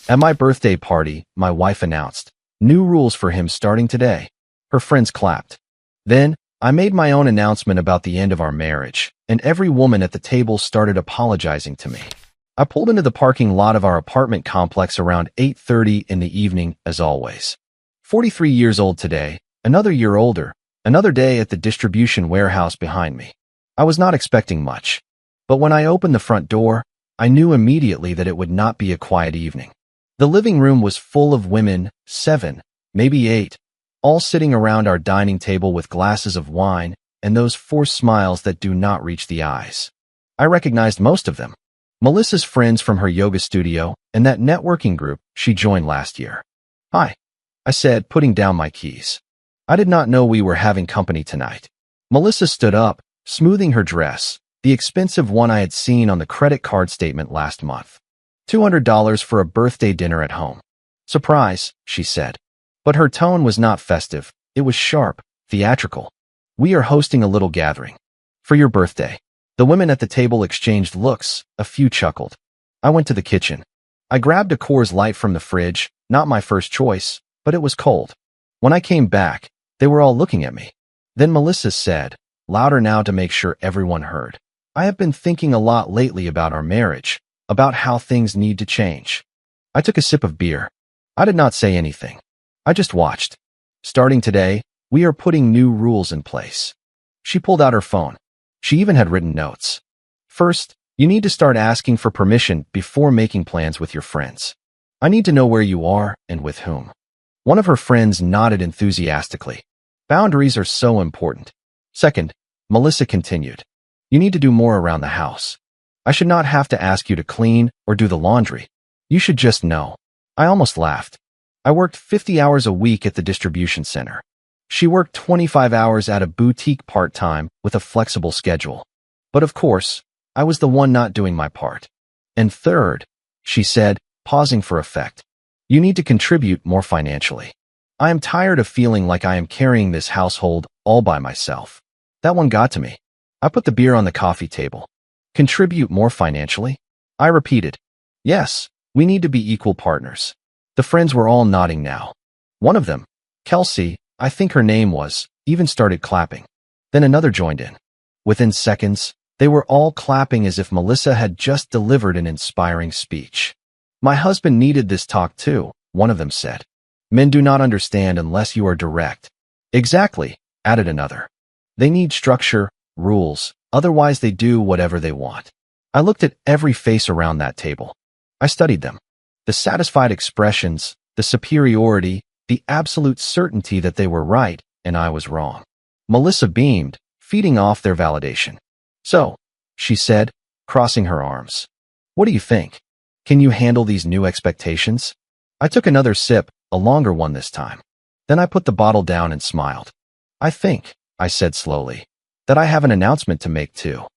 At my birthday party, my wife announced, "New rules for him starting today." Her friends clapped. Then, I made my own announcement about the end of our marriage, and every woman at the table started apologizing to me. I pulled into the parking lot of our apartment complex around 8:30 in the evening, as always. 43 years old today, another year older, another day at the distribution warehouse behind me. I was not expecting much, but when I opened the front door, I knew immediately that it would not be a quiet evening. The living room was full of women, 7, maybe 8, all sitting around our dining table with glasses of wine and those forced smiles that do not reach the eyes. I recognized most of them. Melissa's friends from her yoga studio and that networking group she joined last year. "Hi," I said, putting down my keys. I did not know we were having company tonight. Melissa stood up, smoothing her dress, the expensive one I had seen on the credit card statement last month. $200 for a birthday dinner at home. "Surprise," she said. But her tone was not festive. It was sharp, theatrical. "We are hosting a little gathering. For your birthday." The women at the table exchanged looks, a few chuckled. I went to the kitchen. I grabbed a Coors Light from the fridge, not my first choice, but it was cold. When I came back, they were all looking at me. Then Melissa said, louder now to make sure everyone heard, "I have been thinking a lot lately about our marriage, about how things need to change." I took a sip of beer. I did not say anything. I just watched. "Starting today, we are putting new rules in place." She pulled out her phone. She even had written notes. "First, you need to start asking for permission before making plans with your friends. I need to know where you are and with whom." One of her friends nodded enthusiastically. "Boundaries are so important." "Second," Melissa continued, "you need to do more around the house. I should not have to ask you to clean or do the laundry. You should just know." I almost laughed. I worked 50 hours a week at the distribution center. She worked 25 hours at a boutique part-time with a flexible schedule. But of course, I was the one not doing my part. "And third," she said, pausing for effect, "you need to contribute more financially. I am tired of feeling like I am carrying this household all by myself." That one got to me. I put the beer on the coffee table. "Contribute more financially?" I repeated. "Yes, we need to be equal partners." The friends were all nodding now. One of them, Kelsey, I think her name was, even started clapping. Then another joined in. Within seconds, they were all clapping as if Melissa had just delivered an inspiring speech. "My husband needed this talk too," one of them said. "Men do not understand unless you are direct." "Exactly," added another. "They need structure, rules, otherwise they do whatever they want." I looked at every face around that table. I studied them. The satisfied expressions, the superiority, the absolute certainty that they were right and I was wrong. Melissa beamed, feeding off their validation. "So," she said, crossing her arms, "what do you think? Can you handle these new expectations?" I took another sip, a longer one this time. Then I put the bottle down and smiled. "I think," I said slowly, "that I have an announcement to make too."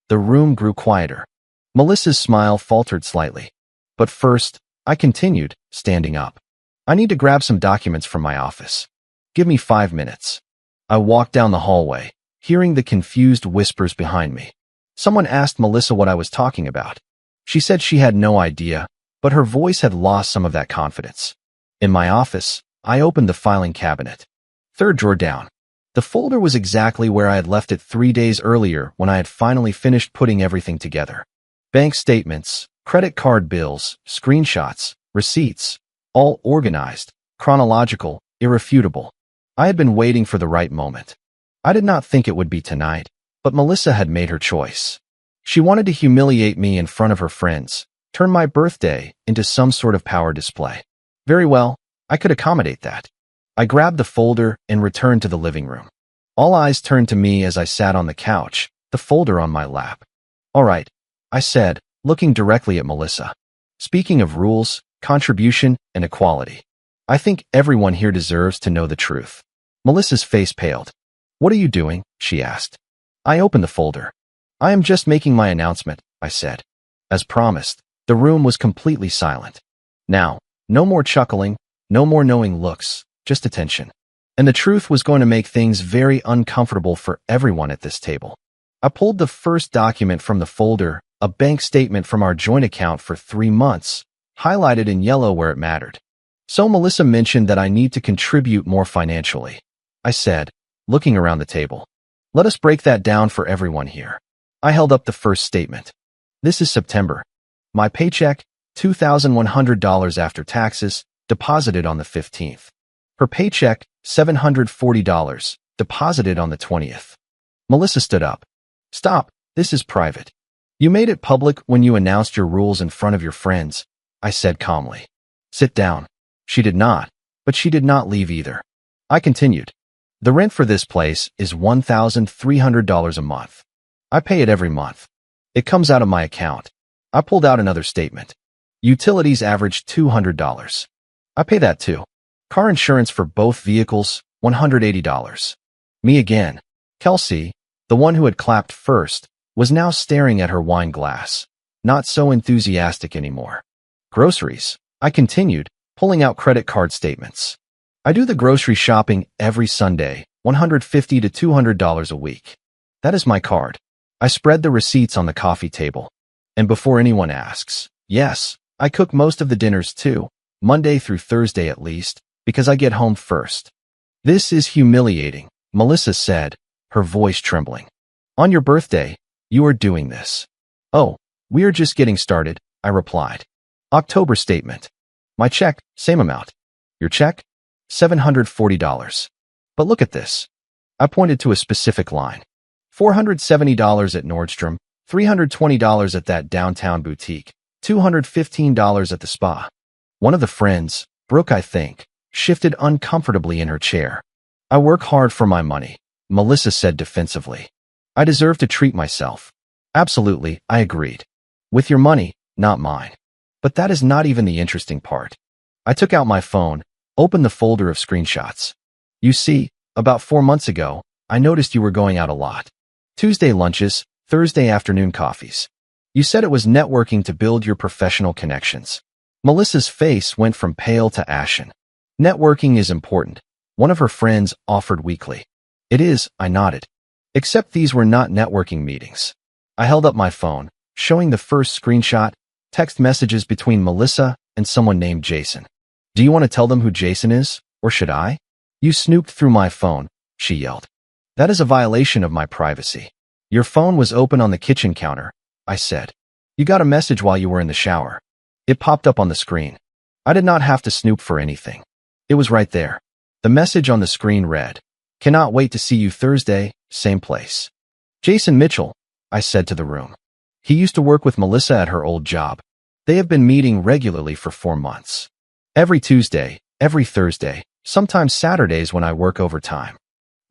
The room grew quieter. Melissa's smile faltered slightly. "But first," I continued, standing up, "I need to grab some documents from my office. Give me 5 minutes." I walked down the hallway, hearing the confused whispers behind me. Someone asked Melissa what I was talking about. She said she had no idea, but her voice had lost some of that confidence. In my office, I opened the filing cabinet. Third drawer down. The folder was exactly where I had left it 3 days earlier when I had finally finished putting everything together. Bank statements, credit card bills, screenshots, receipts, all organized, chronological, irrefutable. I had been waiting for the right moment. I did not think it would be tonight, but Melissa had made her choice. She wanted to humiliate me in front of her friends, turn my birthday into some sort of power display. Very well, I could accommodate that. I grabbed the folder and returned to the living room. All eyes turned to me as I sat on the couch, the folder on my lap. "All right," I said, looking directly at Melissa. "Speaking of rules, contribution, and equality, I think everyone here deserves to know the truth." Melissa's face paled. "What are you doing?" she asked. I opened the folder. "I am just making my announcement," I said. As promised, the room was completely silent. Now, no more chuckling, no more knowing looks, just attention. And the truth was going to make things very uncomfortable for everyone at this table. I pulled the first document from the folder, a bank statement from our joint account for 3 months, highlighted in yellow where it mattered. So Melissa mentioned that I need to contribute more financially. I said, looking around the table. Let us break that down for everyone here. I held up the first statement. This is September. My paycheck, $2,100 after taxes, deposited on the 15th. Her paycheck, $740, deposited on the 20th. Melissa stood up. Stop, this is private. You made it public when you announced your rules in front of your friends, I said calmly. Sit down. She did not, but she did not leave either. I continued. The rent for this place is $1,300 a month. I pay it every month. It comes out of my account. I pulled out another statement. Utilities average $200. I pay that too. Car insurance for both vehicles, $180. Me again. Kelsey, the one who had clapped first, was now staring at her wine glass, not so enthusiastic anymore. Groceries, I continued, pulling out credit card statements. I do the grocery shopping every Sunday, $150 to $200 a week. That is my card. I spread the receipts on the coffee table. And before anyone asks, yes, I cook most of the dinners too, Monday through Thursday at least, because I get home first. This is humiliating, Melissa said, her voice trembling. On your birthday, you are doing this. Oh, we are just getting started, I replied. October statement. My check, same amount. Your check? $740. But look at this. I pointed to a specific line. $470 at Nordstrom, $320 at that downtown boutique, $215 at the spa. One of the friends, Brooke I think, shifted uncomfortably in her chair. I work hard for my money, Melissa said defensively. I deserve to treat myself. Absolutely, I agreed. With your money, not mine. But that is not even the interesting part. I took out my phone, opened the folder of screenshots. You see, about 4 months ago, I noticed you were going out a lot. Tuesday lunches, Thursday afternoon coffees. You said it was networking to build your professional connections. Melissa's face went from pale to ashen. Networking is important, one of her friends offered weakly. It is, I nodded. Except these were not networking meetings. I held up my phone, showing the first screenshot, text messages between Melissa and someone named Jason. Do you want to tell them who Jason is, or should I? You snooped through my phone, she yelled. That is a violation of my privacy. Your phone was open on the kitchen counter, I said. You got a message while you were in the shower. It popped up on the screen. I did not have to snoop for anything. It was right there. The message on the screen read, Cannot wait to see you Thursday, same place. Jason Mitchell, I said to the room. He used to work with Melissa at her old job. They have been meeting regularly for 4 months. Every Tuesday, every Thursday, sometimes Saturdays when I work overtime.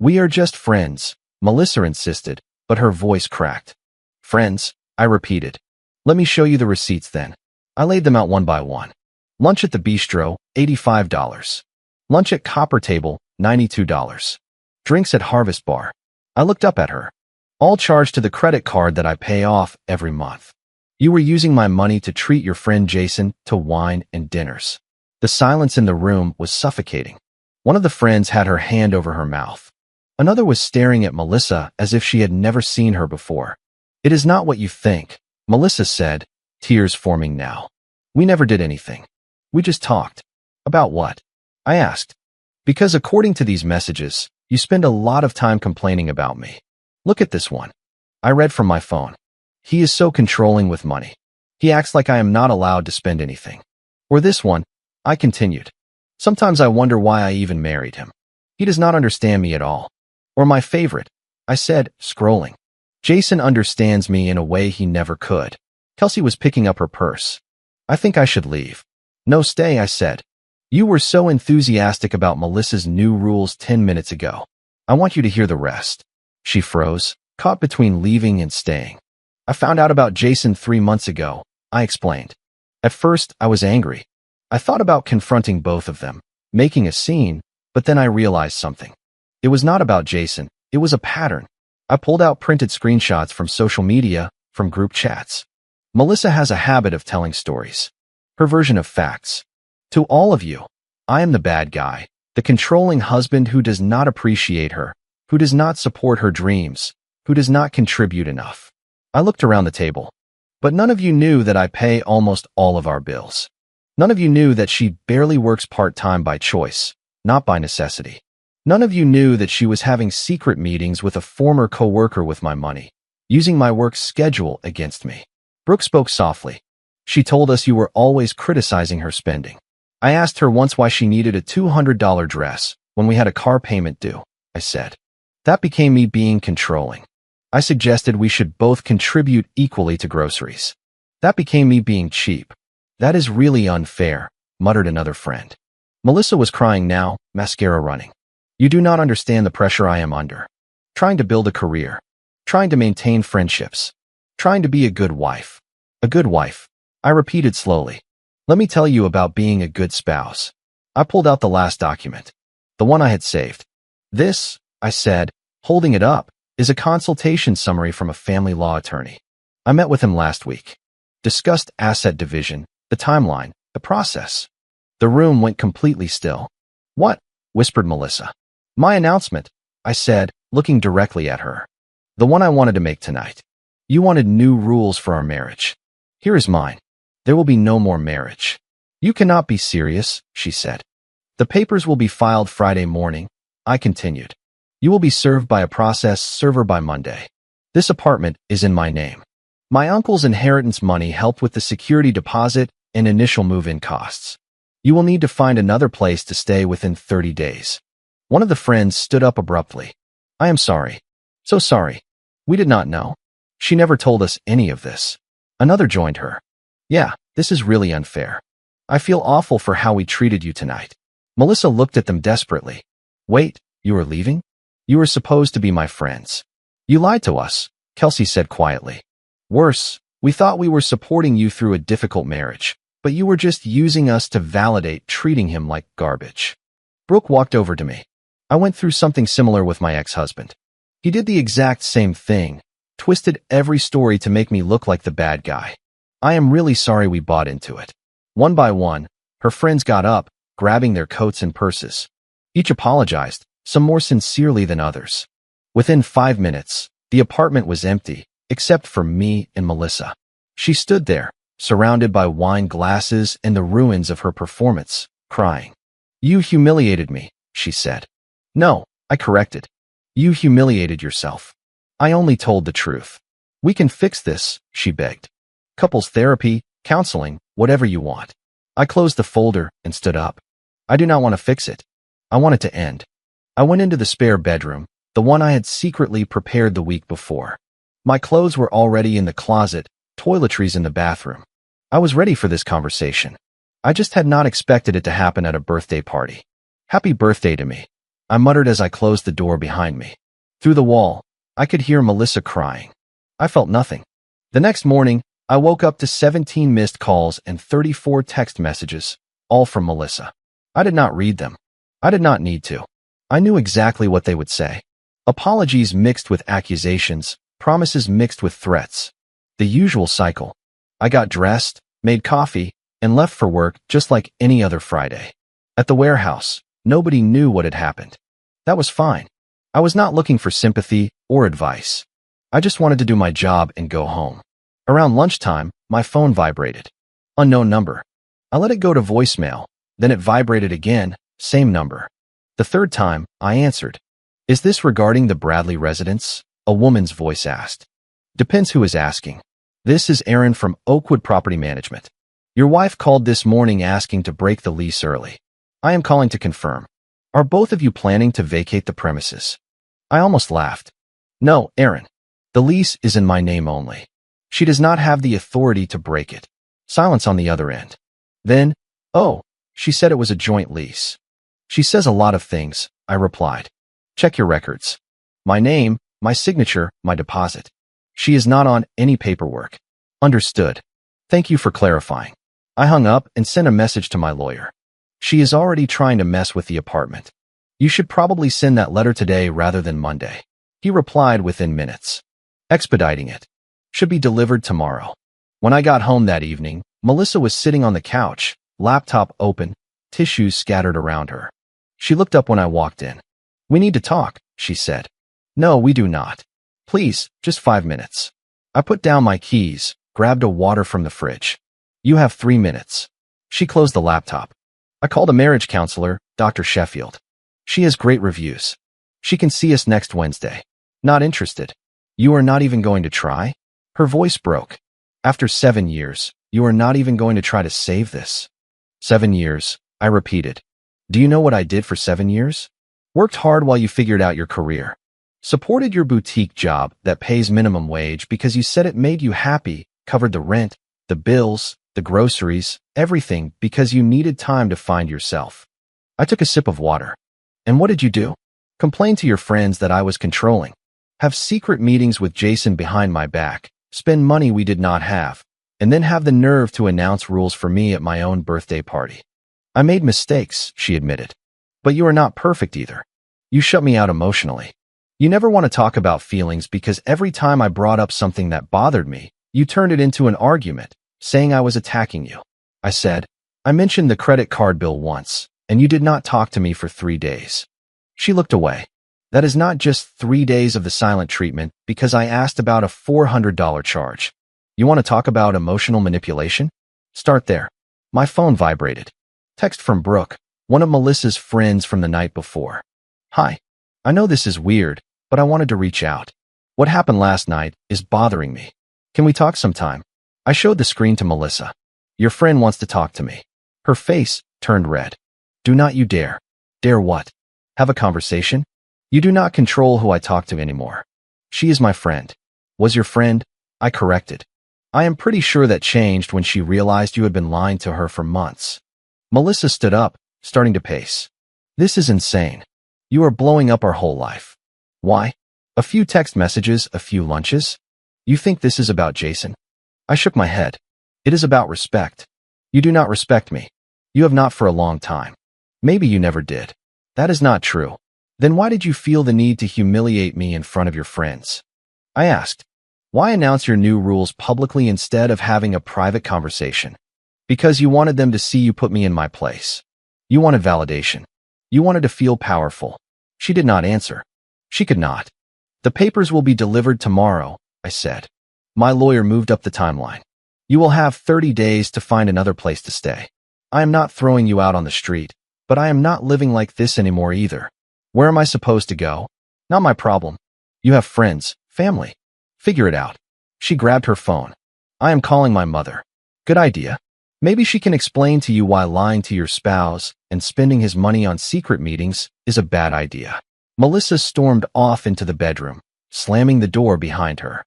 We are just friends, Melissa insisted, but her voice cracked. Friends, I repeated. Let me show you the receipts then. I laid them out one by one. Lunch at the bistro, $85. Lunch at Copper Table, $92. Drinks at Harvest Bar. I looked up at her. All charged to the credit card that I pay off every month. You were using my money to treat your friend Jason to wine and dinners. The silence in the room was suffocating. One of the friends had her hand over her mouth. Another was staring at Melissa as if she had never seen her before. It is not what you think, Melissa said, tears forming now. We never did anything. We just talked. About what? I asked. Because according to these messages, you spend a lot of time complaining about me. Look at this one. I read from my phone. He is so controlling with money. He acts like I am not allowed to spend anything. Or this one, I continued. Sometimes I wonder why I even married him. He does not understand me at all. Or my favorite, I said, scrolling. Jason understands me in a way he never could. Kelsey was picking up her purse. I think I should leave. No, stay, I said. You were so enthusiastic about Melissa's new rules 10 minutes ago. I want you to hear the rest. She froze, caught between leaving and staying. I found out about Jason 3 months ago, I explained. At first, I was angry. I thought about confronting both of them, making a scene, but then I realized something. It was not about Jason, it was a pattern. I pulled out printed screenshots from social media, from group chats. Melissa has a habit of telling stories. Her version of facts. To all of you, I am the bad guy, the controlling husband who does not appreciate her, who does not support her dreams, who does not contribute enough. I looked around the table. But none of you knew that I pay almost all of our bills. None of you knew that she barely works part-time by choice, not by necessity. None of you knew that she was having secret meetings with a former coworker with my money, using my work schedule against me. Brooke spoke softly. She told us you were always criticizing her spending. I asked her once why she needed a $200 dress when we had a car payment due, I said. That became me being controlling. I suggested we should both contribute equally to groceries. That became me being cheap. That is really unfair, muttered another friend. Melissa was crying now, mascara running. You do not understand the pressure I am under. Trying to build a career. Trying to maintain friendships. Trying to be a good wife. A good wife. I repeated slowly. Let me tell you about being a good spouse. I pulled out the last document. The one I had saved. This, I said, holding it up, is a consultation summary from a family law attorney. I met with him last week. Discussed asset division, the timeline, the process. The room went completely still. What? Whispered Melissa. My announcement, I said, looking directly at her. The one I wanted to make tonight. You wanted new rules for our marriage. Here is mine. There will be no more marriage. You cannot be serious, she said. The papers will be filed Friday morning, I continued. You will be served by a process server by Monday. This apartment is in my name. My uncle's inheritance money helped with the security deposit and initial move-in costs. You will need to find another place to stay within 30 days. One of the friends stood up abruptly. I am sorry. So sorry. We did not know. She never told us any of this. Another joined her. Yeah, this is really unfair. I feel awful for how we treated you tonight. Melissa looked at them desperately. Wait, you are leaving? You were supposed to be my friends. You lied to us, Kelsey said quietly. Worse, we thought we were supporting you through a difficult marriage, but you were just using us to validate treating him like garbage. Brooke walked over to me. I went through something similar with my ex-husband. He did the exact same thing, twisted every story to make me look like the bad guy. I am really sorry we bought into it. One by one, her friends got up, grabbing their coats and purses. Each apologized, some more sincerely than others. Within 5 minutes, the apartment was empty, except for me and Melissa. She stood there, surrounded by wine glasses and the ruins of her performance, crying. You humiliated me, she said. No, I corrected. You humiliated yourself. I only told the truth. We can fix this, she begged. Couples therapy, counseling, whatever you want. I closed the folder and stood up. I do not want to fix it. I want it to end. I went into the spare bedroom, the one I had secretly prepared the week before. My clothes were already in the closet, toiletries in the bathroom. I was ready for this conversation. I just had not expected it to happen at a birthday party. Happy birthday to me, I muttered as I closed the door behind me. Through the wall, I could hear Melissa crying. I felt nothing. The next morning, I woke up to 17 missed calls and 34 text messages, all from Melissa. I did not read them. I did not need to. I knew exactly what they would say. Apologies mixed with accusations, promises mixed with threats. The usual cycle. I got dressed, made coffee, and left for work just like any other Friday. At the warehouse, nobody knew what had happened. That was fine. I was not looking for sympathy or advice. I just wanted to do my job and go home. Around lunchtime, my phone vibrated. Unknown number. I let it go to voicemail, then it vibrated again, same number. The third time, I answered. Is this regarding the Bradley residence? A woman's voice asked. Depends who is asking. This is Aaron from Oakwood Property Management. Your wife called this morning asking to break the lease early. I am calling to confirm. Are both of you planning to vacate the premises? I almost laughed. No, Aaron. The lease is in my name only. She does not have the authority to break it. Silence on the other end. Then, oh, she said it was a joint lease. She says a lot of things, I replied. Check your records. My name, my signature, my deposit. She is not on any paperwork. Understood. Thank you for clarifying. I hung up and sent a message to my lawyer. She is already trying to mess with the apartment. You should probably send that letter today rather than Monday. He replied within minutes. Expediting it. Should be delivered tomorrow. When I got home that evening, Melissa was sitting on the couch, laptop open, tissues scattered around her. She looked up when I walked in. We need to talk, she said. No, we do not. Please, just 5 minutes. I put down my keys, grabbed a water from the fridge. You have 3 minutes. She closed the laptop. I called a marriage counselor, Dr. Sheffield. She has great reviews. She can see us next Wednesday. Not interested. You are not even going to try? Her voice broke. After 7 years, you are not even going to try to save this? 7 years, I repeated. Do you know what I did for 7 years? Worked hard while you figured out your career. Supported your boutique job that pays minimum wage because you said it made you happy, covered the rent, the bills, the groceries, everything because you needed time to find yourself. I took a sip of water. And what did you do? Complain to your friends that I was controlling. Have secret meetings with Jason behind my back, spend money we did not have, and then have the nerve to announce rules for me at my own birthday party. I made mistakes, she admitted. But you are not perfect either. You shut me out emotionally. You never want to talk about feelings because every time I brought up something that bothered me, you turned it into an argument, saying I was attacking you. I said, I mentioned the credit card bill once, and you did not talk to me for 3 days. She looked away. That is not just 3 days of the silent treatment because I asked about a $400 charge. You want to talk about emotional manipulation? Start there. My phone vibrated. Text from Brooke, one of Melissa's friends from the night before. Hi. I know this is weird, but I wanted to reach out. What happened last night is bothering me. Can we talk sometime? I showed the screen to Melissa. Your friend wants to talk to me. Her face turned red. Do not you dare. Dare what? Have a conversation? You do not control who I talk to anymore. She is my friend. Was your friend? I corrected. I am pretty sure that changed when she realized you had been lying to her for months. Melissa stood up, starting to pace. This is insane. You are blowing up our whole life. Why? A few text messages, a few lunches? You think this is about Jason? I shook my head. It is about respect. You do not respect me. You have not for a long time. Maybe you never did. That is not true. Then why did you feel the need to humiliate me in front of your friends? I asked. Why announce your new rules publicly instead of having a private conversation? Because you wanted them to see you put me in my place. You wanted validation. You wanted to feel powerful. She did not answer. She could not. The papers will be delivered tomorrow, I said. My lawyer moved up the timeline. You will have 30 days to find another place to stay. I am not throwing you out on the street, but I am not living like this anymore either. Where am I supposed to go? Not my problem. You have friends, family. Figure it out. She grabbed her phone. I am calling my mother. Good idea. Maybe she can explain to you why lying to your spouse and spending his money on secret meetings is a bad idea. Melissa stormed off into the bedroom, slamming the door behind her.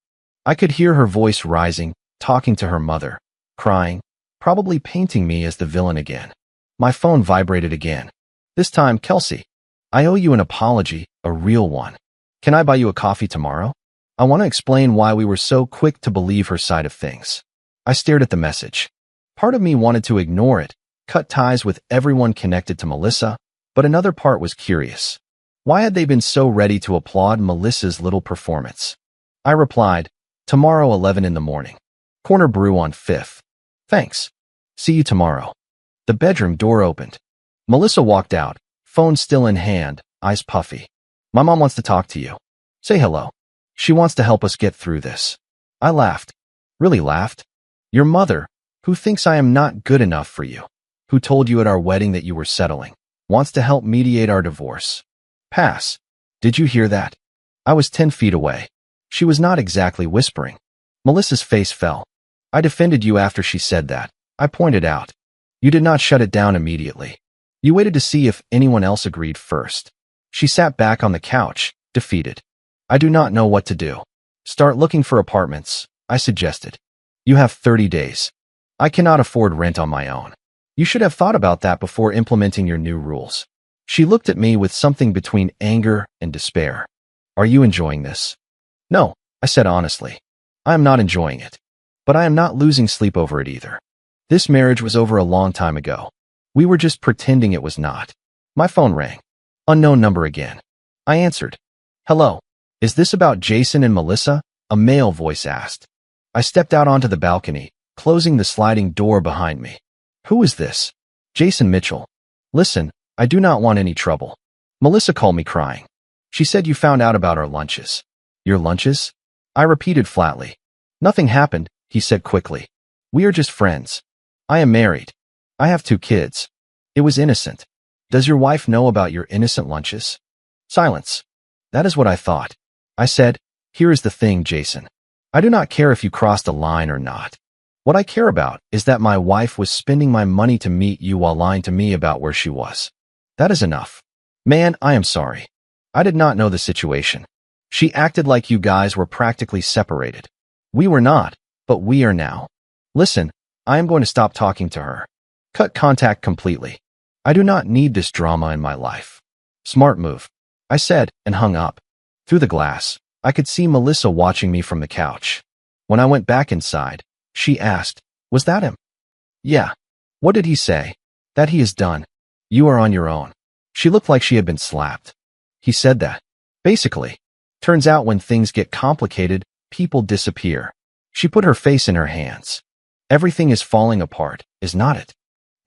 I could hear her voice rising, talking to her mother, crying, probably painting me as the villain again. My phone vibrated again. This time, Kelsey. I owe you an apology, a real one. Can I buy you a coffee tomorrow? I want to explain why we were so quick to believe her side of things. I stared at the message. Part of me wanted to ignore it, cut ties with everyone connected to Melissa, but another part was curious. Why had they been so ready to applaud Melissa's little performance? I replied, tomorrow 11 in the morning. Corner brew on 5th. Thanks. See you tomorrow. The bedroom door opened. Melissa walked out, phone still in hand, eyes puffy. My mom wants to talk to you. Say hello. She wants to help us get through this. I laughed. Really laughed. Your mother, who thinks I am not good enough for you, who told you at our wedding that you were settling, wants to help mediate our divorce. Pass. Did you hear that? I was 10 feet away. She was not exactly whispering. Melissa's face fell. I defended you after she said that. I pointed out. You did not shut it down immediately. You waited to see if anyone else agreed first. She sat back on the couch, defeated. I do not know what to do. Start looking for apartments, I suggested. You have 30 days. I cannot afford rent on my own. You should have thought about that before implementing your new rules. She looked at me with something between anger and despair. Are you enjoying this? No, I said honestly. I am not enjoying it. But I am not losing sleep over it either. This marriage was over a long time ago. We were just pretending it was not. My phone rang. Unknown number again. I answered. Hello. Is this about Jason and Melissa? A male voice asked. I stepped out onto the balcony, closing the sliding door behind me. Who is this? Jason Mitchell. Listen, I do not want any trouble. Melissa called me crying. She said you found out about our lunches. Your lunches? I repeated flatly. Nothing happened, he said quickly. We are just friends. I am married. I have 2 kids. It was innocent. Does your wife know about your innocent lunches? Silence. That is what I thought. I said, here is the thing, Jason. I do not care if you crossed a line or not. What I care about is that my wife was spending my money to meet you while lying to me about where she was. That is enough. Man, I am sorry. I did not know the situation. She acted like you guys were practically separated. We were not, but we are now. Listen, I am going to stop talking to her. Cut contact completely. I do not need this drama in my life. Smart move, I said, and hung up. Through the glass, I could see Melissa watching me from the couch. When I went back inside, she asked, was that him? Yeah. What did he say? That he is done. You are on your own. She looked like she had been slapped. He said that. Basically. Turns out when things get complicated, people disappear. She put her face in her hands. Everything is falling apart, is not it?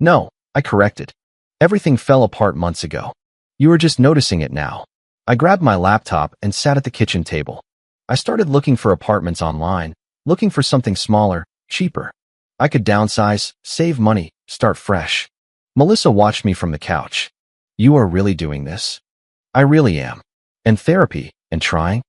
No, I corrected. Everything fell apart months ago. You are just noticing it now. I grabbed my laptop and sat at the kitchen table. I started looking for apartments online, looking for something smaller, cheaper. I could downsize, save money, start fresh. Melissa watched me from the couch. You are really doing this? I really am. And therapy, and trying?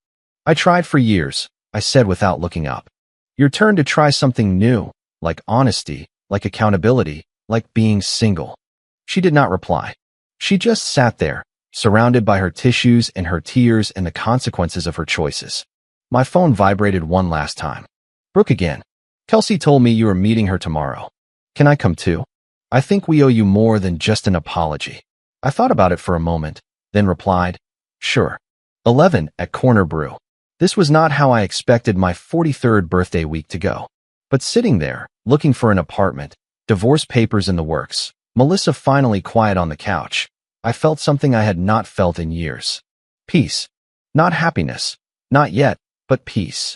I tried for years, I said without looking up. Your turn to try something new, like honesty, like accountability, like being single. She did not reply. She just sat there, surrounded by her tissues and her tears and the consequences of her choices. My phone vibrated one last time. Brooke again. Kelsey told me you are meeting her tomorrow. Can I come too? I think we owe you more than just an apology. I thought about it for a moment, then replied, sure. 11 at Corner Brew. This was not how I expected my 43rd birthday week to go. But sitting there, looking for an apartment, divorce papers in the works, Melissa finally quiet on the couch, I felt something I had not felt in years. Peace. Not happiness. Not yet, but peace.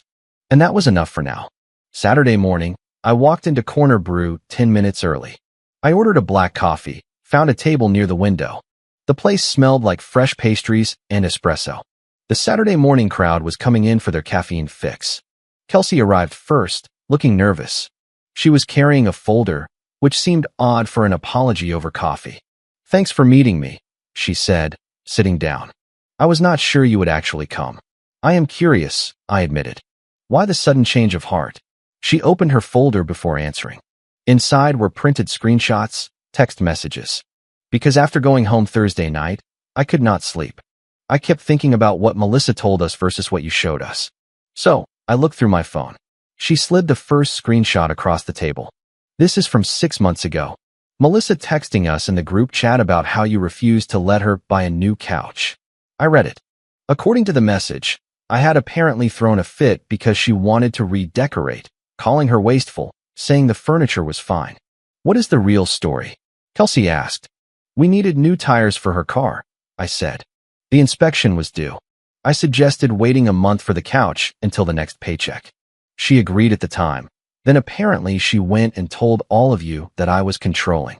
And that was enough for now. Saturday morning, I walked into Corner Brew 10 minutes early. I ordered a black coffee, found a table near the window. The place smelled like fresh pastries and espresso. The Saturday morning crowd was coming in for their caffeine fix. Kelsey arrived first, looking nervous. She was carrying a folder, which seemed odd for an apology over coffee. Thanks for meeting me, she said, sitting down. I was not sure you would actually come. I am curious, I admitted. Why the sudden change of heart? She opened her folder before answering. Inside were printed screenshots, text messages. Because after going home Thursday night, I could not sleep. I kept thinking about what Melissa told us versus what you showed us. So, I looked through my phone. She slid the first screenshot across the table. This is from 6 months ago. Melissa texting us in the group chat about how you refused to let her buy a new couch. I read it. According to the message, I had apparently thrown a fit because she wanted to redecorate, calling her wasteful, saying the furniture was fine. What is the real story? Kelsey asked. We needed new tires for her car, I said. The inspection was due. I suggested waiting a month for the couch until the next paycheck. She agreed at the time. Then apparently she went and told all of you that I was controlling.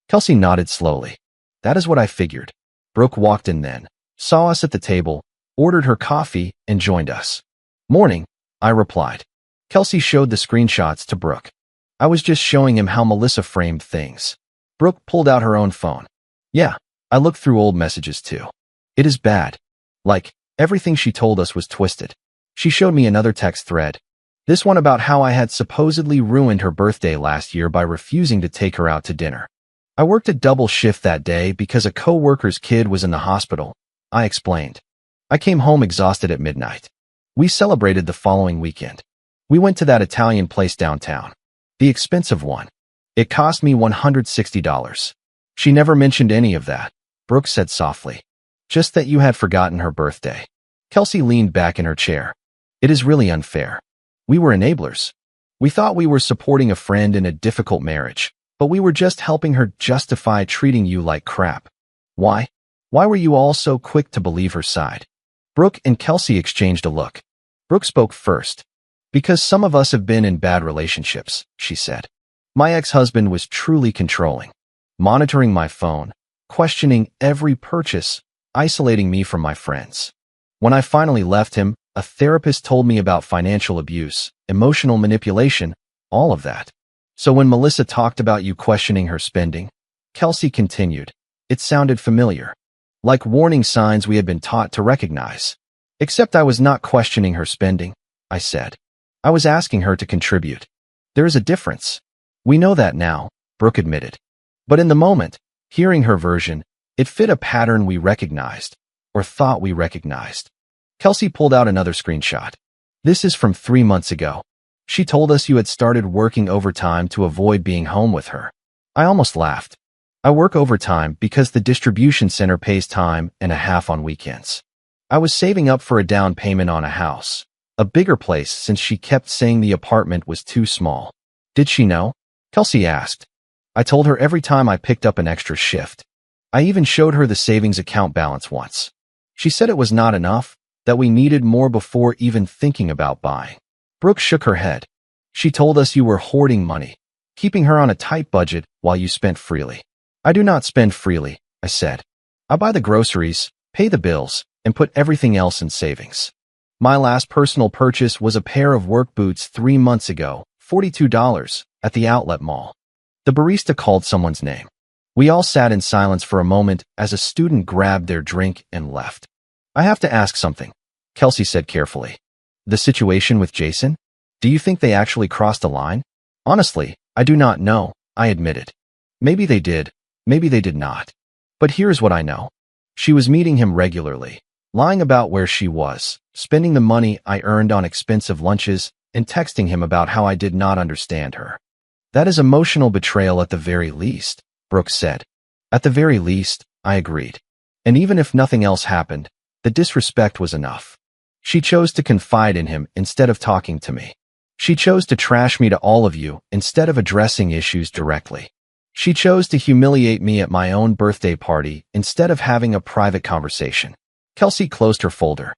Kelsey nodded slowly. That is what I figured. Brooke walked in then, saw us at the table, ordered her coffee, and joined us. Morning, I replied. Kelsey showed the screenshots to Brooke. I was just showing him how Melissa framed things. Brooke pulled out her own phone. Yeah, I looked through old messages too. It is bad. Like, everything she told us was twisted. She showed me another text thread. This one about how I had supposedly ruined her birthday last year by refusing to take her out to dinner. I worked a double shift that day because a co-worker's kid was in the hospital, I explained. I came home exhausted at midnight. We celebrated the following weekend. We went to that Italian place downtown. The expensive one. It cost me $160. She never mentioned any of that, Brooke said softly. Just that you had forgotten her birthday. Kelsey leaned back in her chair. It is really unfair. We were enablers. We thought we were supporting a friend in a difficult marriage, but we were just helping her justify treating you like crap. Why? Why were you all so quick to believe her side? Brooke and Kelsey exchanged a look. Brooke spoke first. Because some of us have been in bad relationships, she said. My ex-husband was truly controlling, monitoring my phone, questioning every purchase, isolating me from my friends. When I finally left him, a therapist told me about financial abuse, emotional manipulation, all of that. So when Melissa talked about you questioning her spending, Kelsey continued, it sounded familiar. Like warning signs we had been taught to recognize. Except I was not questioning her spending, I said. I was asking her to contribute. There is a difference. We know that now, Brooke admitted. But in the moment, hearing her version, it fit a pattern we recognized, or thought we recognized. Kelsey pulled out another screenshot. This is from 3 months ago. She told us you had started working overtime to avoid being home with her. I almost laughed. I work overtime because the distribution center pays time and a half on weekends. I was saving up for a down payment on a house, a bigger place since she kept saying the apartment was too small. Did she know? Kelsey asked. I told her every time I picked up an extra shift. I even showed her the savings account balance once. She said it was not enough, that we needed more before even thinking about buying. Brooke shook her head. She told us you were hoarding money, keeping her on a tight budget while you spent freely. I do not spend freely, I said. I buy the groceries, pay the bills, and put everything else in savings. My last personal purchase was a pair of work boots 3 months ago, $42, at the outlet mall. The barista called someone's name. We all sat in silence for a moment as a student grabbed their drink and left. I have to ask something, Kelsey said carefully. The situation with Jason? Do you think they actually crossed a line? Honestly, I do not know, I admitted. Maybe they did, maybe they did not. But here's what I know. She was meeting him regularly, lying about where she was, spending the money I earned on expensive lunches, and texting him about how I did not understand her. That is emotional betrayal at the very least, Brooke said. At the very least, I agreed. And even if nothing else happened, the disrespect was enough. She chose to confide in him instead of talking to me. She chose to trash me to all of you instead of addressing issues directly. She chose to humiliate me at my own birthday party instead of having a private conversation. Kelsey closed her folder.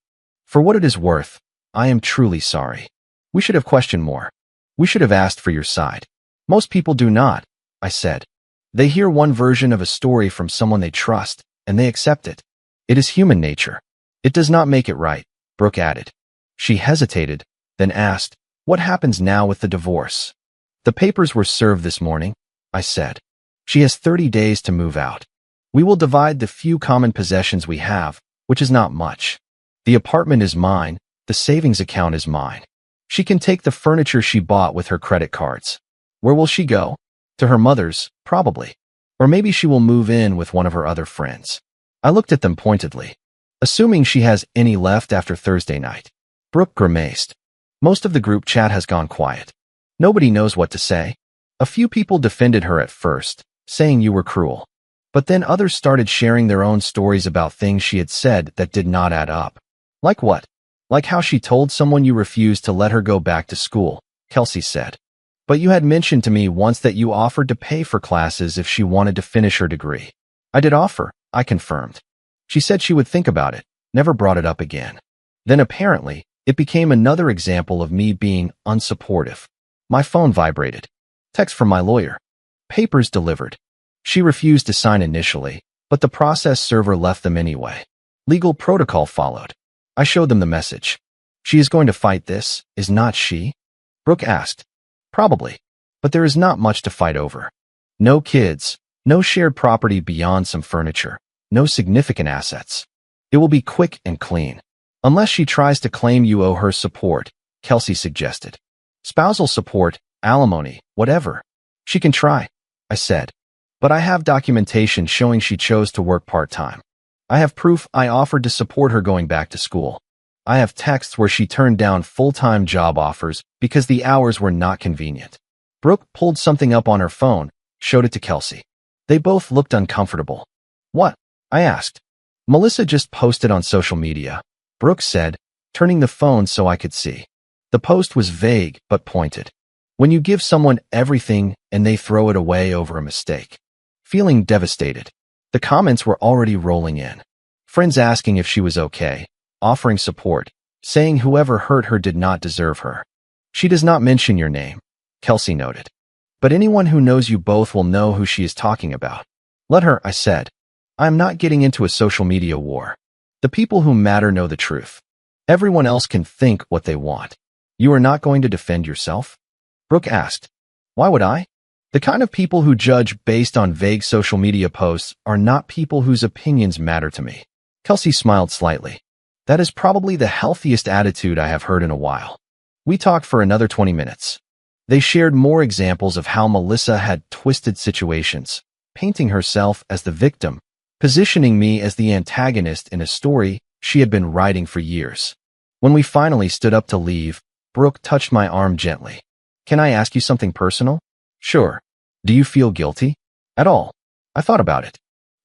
For what it is worth, I am truly sorry. We should have questioned more. We should have asked for your side. Most people do not, I said. They hear one version of a story from someone they trust, and they accept it. It is human nature. It does not make it right, Brooke added. She hesitated, then asked, what happens now with the divorce? The papers were served this morning, I said. She has 30 days to move out. We will divide the few common possessions we have, which is not much. The apartment is mine, the savings account is mine. She can take the furniture she bought with her credit cards. Where will she go? To her mother's, probably. Or maybe she will move in with one of her other friends. I looked at them pointedly. Assuming she has any left after Thursday night. Brooke grimaced. Most of the group chat has gone quiet. Nobody knows what to say. A few people defended her at first, saying you were cruel. But then others started sharing their own stories about things she had said that did not add up. Like what? Like how she told someone you refused to let her go back to school, Kelsey said. But you had mentioned to me once that you offered to pay for classes if she wanted to finish her degree. I did offer, I confirmed. She said she would think about it, never brought it up again. Then apparently, it became another example of me being unsupportive. My phone vibrated. Text from my lawyer. Papers delivered. She refused to sign initially, but the process server left them anyway. Legal protocol followed. I showed them the message. She is going to fight this, is not she? Brooke asked. Probably. But there is not much to fight over. No kids, no shared property beyond some furniture, no significant assets. It will be quick and clean. Unless she tries to claim you owe her support, Kelsey suggested. Spousal support, alimony, whatever. She can try, I said. But I have documentation showing she chose to work part-time. I have proof I offered to support her going back to school. I have texts where she turned down full-time job offers because the hours were not convenient. Brooke pulled something up on her phone, showed it to Kelsey. They both looked uncomfortable. What? I asked. Melissa just posted on social media, Brooke said, turning the phone so I could see. The post was vague but pointed. When you give someone everything and they throw it away over a mistake. Feeling devastated. The comments were already rolling in. Friends asking if she was okay, offering support, saying whoever hurt her did not deserve her. She does not mention your name, Kelsey noted. But anyone who knows you both will know who she is talking about. Let her, I said. I am not getting into a social media war. The people who matter know the truth. Everyone else can think what they want. You are not going to defend yourself? Brooke asked. Why would I? The kind of people who judge based on vague social media posts are not people whose opinions matter to me. Kelsey smiled slightly. That is probably the healthiest attitude I have heard in a while. We talked for another 20 minutes. They shared more examples of how Melissa had twisted situations, painting herself as the victim, positioning me as the antagonist in a story she had been writing for years. When we finally stood up to leave, Brooke touched my arm gently. Can I ask you something personal? Sure. Do you feel guilty? At all? I thought about it.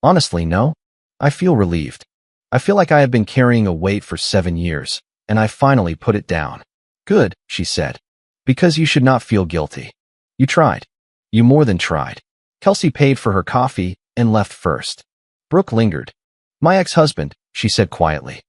Honestly, no. I feel relieved. I feel like I have been carrying a weight for 7 years, and I finally put it down. Good, she said. Because you should not feel guilty. You tried. You more than tried. Kelsey paid for her coffee and left first. Brooke lingered. My ex-husband, she said quietly.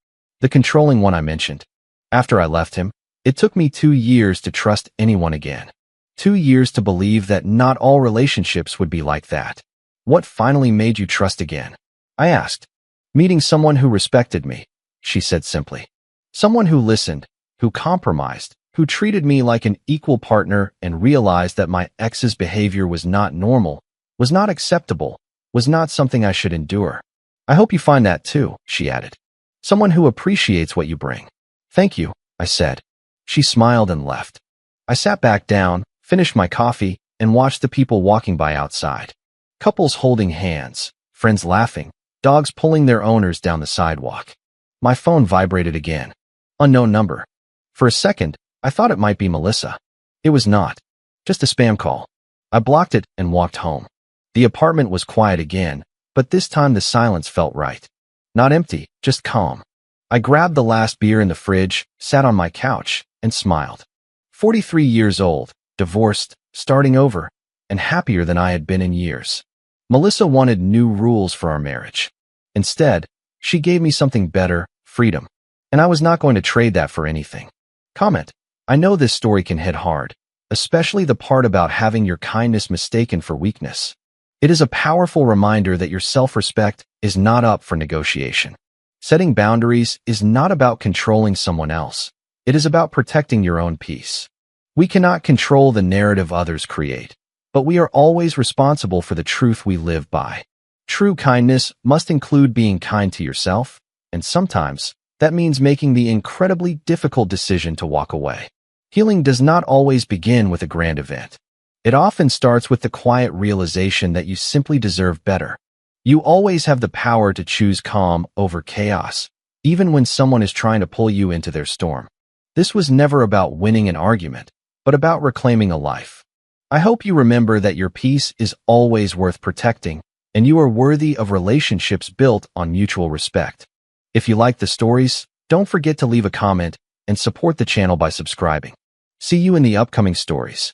The controlling one I mentioned. After I left him, it took me 2 years to trust anyone again. 2 years to believe that not all relationships would be like that. What finally made you trust again? I asked. Meeting someone who respected me, she said simply. Someone who listened, who compromised, who treated me like an equal partner and realized that my ex's behavior was not normal, was not acceptable, was not something I should endure. I hope you find that too, she added. Someone who appreciates what you bring. Thank you, I said. She smiled and left. I sat back down, finished my coffee, and watched the people walking by outside. Couples holding hands, friends laughing, dogs pulling their owners down the sidewalk. My phone vibrated again. Unknown number. For a second, I thought it might be Melissa. It was not. Just a spam call. I blocked it and walked home. The apartment was quiet again, but this time the silence felt right. Not empty, just calm. I grabbed the last beer in the fridge, sat on my couch, and smiled. 43 years old, divorced, starting over, and happier than I had been in years. Melissa wanted new rules for our marriage. Instead, she gave me something better, freedom. And I was not going to trade that for anything. Comment. I know this story can hit hard, especially the part about having your kindness mistaken for weakness. It is a powerful reminder that your self-respect is not up for negotiation. Setting boundaries is not about controlling someone else. It is about protecting your own peace. We cannot control the narrative others create, but we are always responsible for the truth we live by. True kindness must include being kind to yourself, and sometimes that means making the incredibly difficult decision to walk away. Healing does not always begin with a grand event. It often starts with the quiet realization that you simply deserve better. You always have the power to choose calm over chaos, even when someone is trying to pull you into their storm. This was never about winning an argument, but about reclaiming a life. I hope you remember that your peace is always worth protecting, and you are worthy of relationships built on mutual respect. If you like the stories, don't forget to leave a comment and support the channel by subscribing. See you in the upcoming stories.